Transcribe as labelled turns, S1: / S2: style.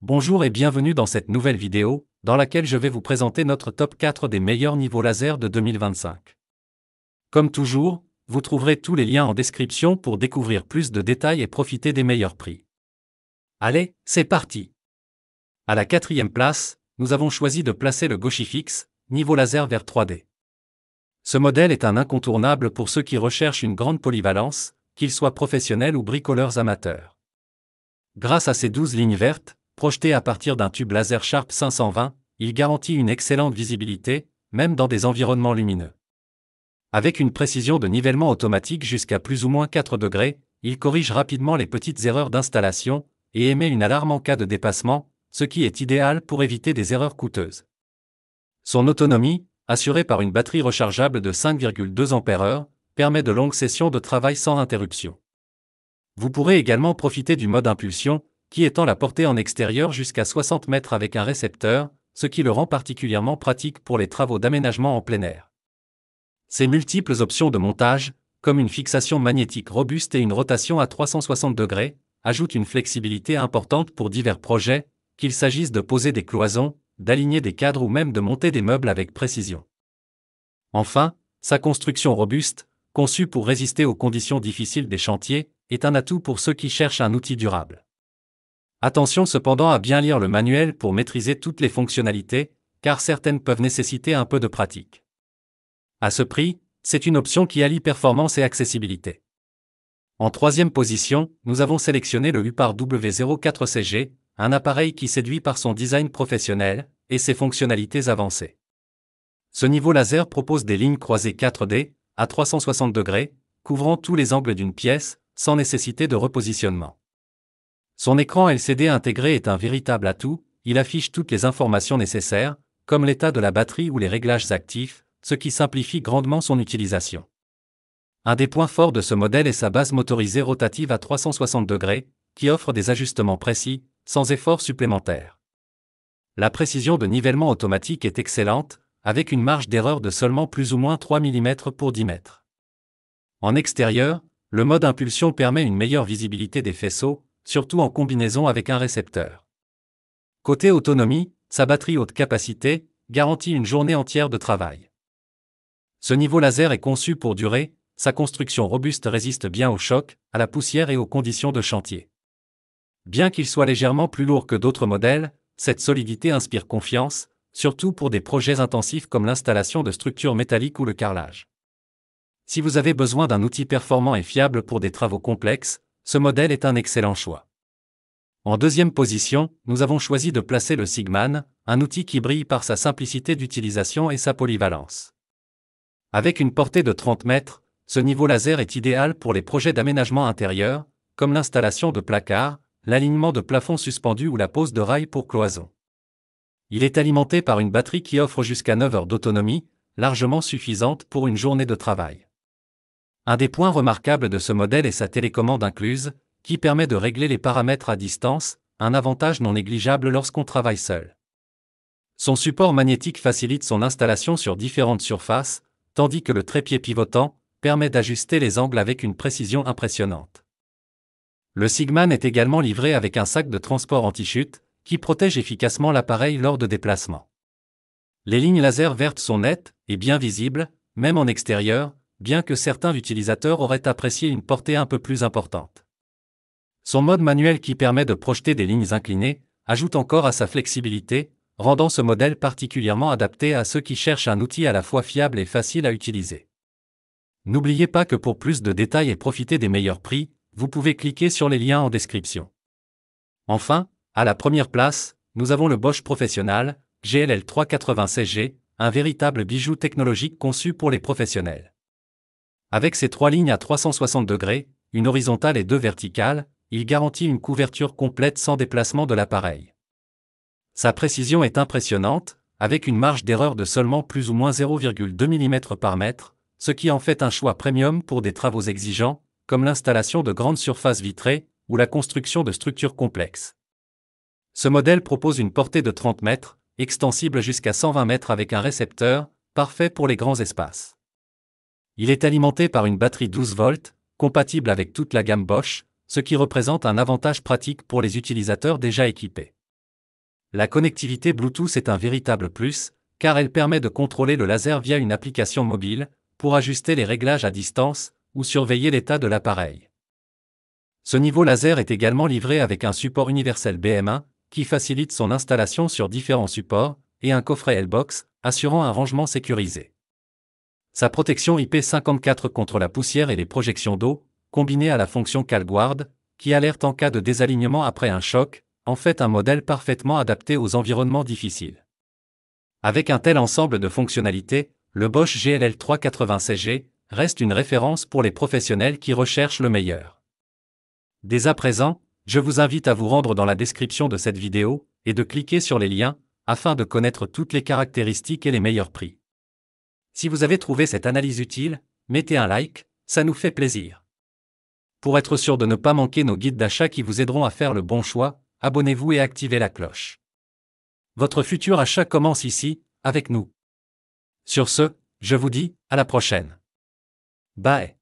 S1: Bonjour et bienvenue dans cette nouvelle vidéo, dans laquelle je vais vous présenter notre top 4 des meilleurs niveaux laser de 2025. Comme toujours, vous trouverez tous les liens en description pour découvrir plus de détails et profiter des meilleurs prix. Allez, c'est parti! À la quatrième place, nous avons choisi de placer le Goshifix, niveau laser vert 3D. Ce modèle est un incontournable pour ceux qui recherchent une grande polyvalence, qu'ils soient professionnels ou bricoleurs amateurs. Grâce à ses 12 lignes vertes, projeté à partir d'un tube laser Sharp 520, il garantit une excellente visibilité, même dans des environnements lumineux. Avec une précision de nivellement automatique jusqu'à plus ou moins 4 degrés, il corrige rapidement les petites erreurs d'installation et émet une alarme en cas de dépassement, ce qui est idéal pour éviter des erreurs coûteuses. Son autonomie, assurée par une batterie rechargeable de 5,2 Ah, permet de longues sessions de travail sans interruption. Vous pourrez également profiter du mode impulsion, qui étend la portée en extérieur jusqu'à 60 mètres avec un récepteur, ce qui le rend particulièrement pratique pour les travaux d'aménagement en plein air. Ses multiples options de montage, comme une fixation magnétique robuste et une rotation à 360 degrés, ajoutent une flexibilité importante pour divers projets, qu'il s'agisse de poser des cloisons, d'aligner des cadres ou même de monter des meubles avec précision. Enfin, sa construction robuste, conçue pour résister aux conditions difficiles des chantiers, est un atout pour ceux qui cherchent un outil durable. Attention cependant à bien lire le manuel pour maîtriser toutes les fonctionnalités, car certaines peuvent nécessiter un peu de pratique. À ce prix, c'est une option qui allie performance et accessibilité. En troisième position, nous avons sélectionné le Hupar W04CG, un appareil qui séduit par son design professionnel et ses fonctionnalités avancées. Ce niveau laser propose des lignes croisées 4D, à 360 degrés, couvrant tous les angles d'une pièce, sans nécessité de repositionnement. Son écran LCD intégré est un véritable atout, il affiche toutes les informations nécessaires, comme l'état de la batterie ou les réglages actifs, ce qui simplifie grandement son utilisation. Un des points forts de ce modèle est sa base motorisée rotative à 360 degrés, qui offre des ajustements précis, sans effort supplémentaire. La précision de nivellement automatique est excellente, avec une marge d'erreur de seulement plus ou moins 3 mm pour 10 mètres. En extérieur, le mode impulsion permet une meilleure visibilité des faisceaux, surtout en combinaison avec un récepteur. Côté autonomie, sa batterie haute capacité garantit une journée entière de travail. Ce niveau laser est conçu pour durer, sa construction robuste résiste bien aux chocs, à la poussière et aux conditions de chantier. Bien qu'il soit légèrement plus lourd que d'autres modèles, cette solidité inspire confiance, surtout pour des projets intensifs comme l'installation de structures métalliques ou le carrelage. Si vous avez besoin d'un outil performant et fiable pour des travaux complexes, ce modèle est un excellent choix. En deuxième position, nous avons choisi de placer le Sigman, un outil qui brille par sa simplicité d'utilisation et sa polyvalence. Avec une portée de 30 mètres, ce niveau laser est idéal pour les projets d'aménagement intérieur, comme l'installation de placards, l'alignement de plafonds suspendus ou la pose de rails pour cloisons. Il est alimenté par une batterie qui offre jusqu'à 9 heures d'autonomie, largement suffisante pour une journée de travail. Un des points remarquables de ce modèle est sa télécommande incluse, qui permet de régler les paramètres à distance, un avantage non négligeable lorsqu'on travaille seul. Son support magnétique facilite son installation sur différentes surfaces, tandis que le trépied pivotant permet d'ajuster les angles avec une précision impressionnante. Le Sigman est également livré avec un sac de transport anti-chute, qui protège efficacement l'appareil lors de déplacements. Les lignes laser vertes sont nettes et bien visibles, même en extérieur, bien que certains utilisateurs auraient apprécié une portée un peu plus importante. Son mode manuel qui permet de projeter des lignes inclinées, ajoute encore à sa flexibilité, rendant ce modèle particulièrement adapté à ceux qui cherchent un outil à la fois fiable et facile à utiliser. N'oubliez pas que pour plus de détails et profiter des meilleurs prix, vous pouvez cliquer sur les liens en description. Enfin, à la première place, nous avons le Bosch Professional, GLL 380CG, un véritable bijou technologique conçu pour les professionnels. Avec ses 3 lignes à 360 degrés, une horizontale et 2 verticales, il garantit une couverture complète sans déplacement de l'appareil. Sa précision est impressionnante, avec une marge d'erreur de seulement plus ou moins 0,2 mm par mètre, ce qui en fait un choix premium pour des travaux exigeants, comme l'installation de grandes surfaces vitrées ou la construction de structures complexes. Ce modèle propose une portée de 30 mètres, extensible jusqu'à 120 mètres avec un récepteur, parfait pour les grands espaces. Il est alimenté par une batterie 12 volts, compatible avec toute la gamme Bosch, ce qui représente un avantage pratique pour les utilisateurs déjà équipés. La connectivité Bluetooth est un véritable plus, car elle permet de contrôler le laser via une application mobile, pour ajuster les réglages à distance, ou surveiller l'état de l'appareil. Ce niveau laser est également livré avec un support universel BM1, qui facilite son installation sur différents supports, et un coffret L-Box, assurant un rangement sécurisé. Sa protection IP54 contre la poussière et les projections d'eau, combinée à la fonction CalGuard, qui alerte en cas de désalignement après un choc, en fait un modèle parfaitement adapté aux environnements difficiles. Avec un tel ensemble de fonctionnalités, le Bosch GLL 380CG reste une référence pour les professionnels qui recherchent le meilleur. Dès à présent, je vous invite à vous rendre dans la description de cette vidéo et de cliquer sur les liens afin de connaître toutes les caractéristiques et les meilleurs prix. Si vous avez trouvé cette analyse utile, mettez un like, ça nous fait plaisir. Pour être sûr de ne pas manquer nos guides d'achat qui vous aideront à faire le bon choix, abonnez-vous et activez la cloche. Votre futur achat commence ici, avec nous. Sur ce, je vous dis, à la prochaine. Bye.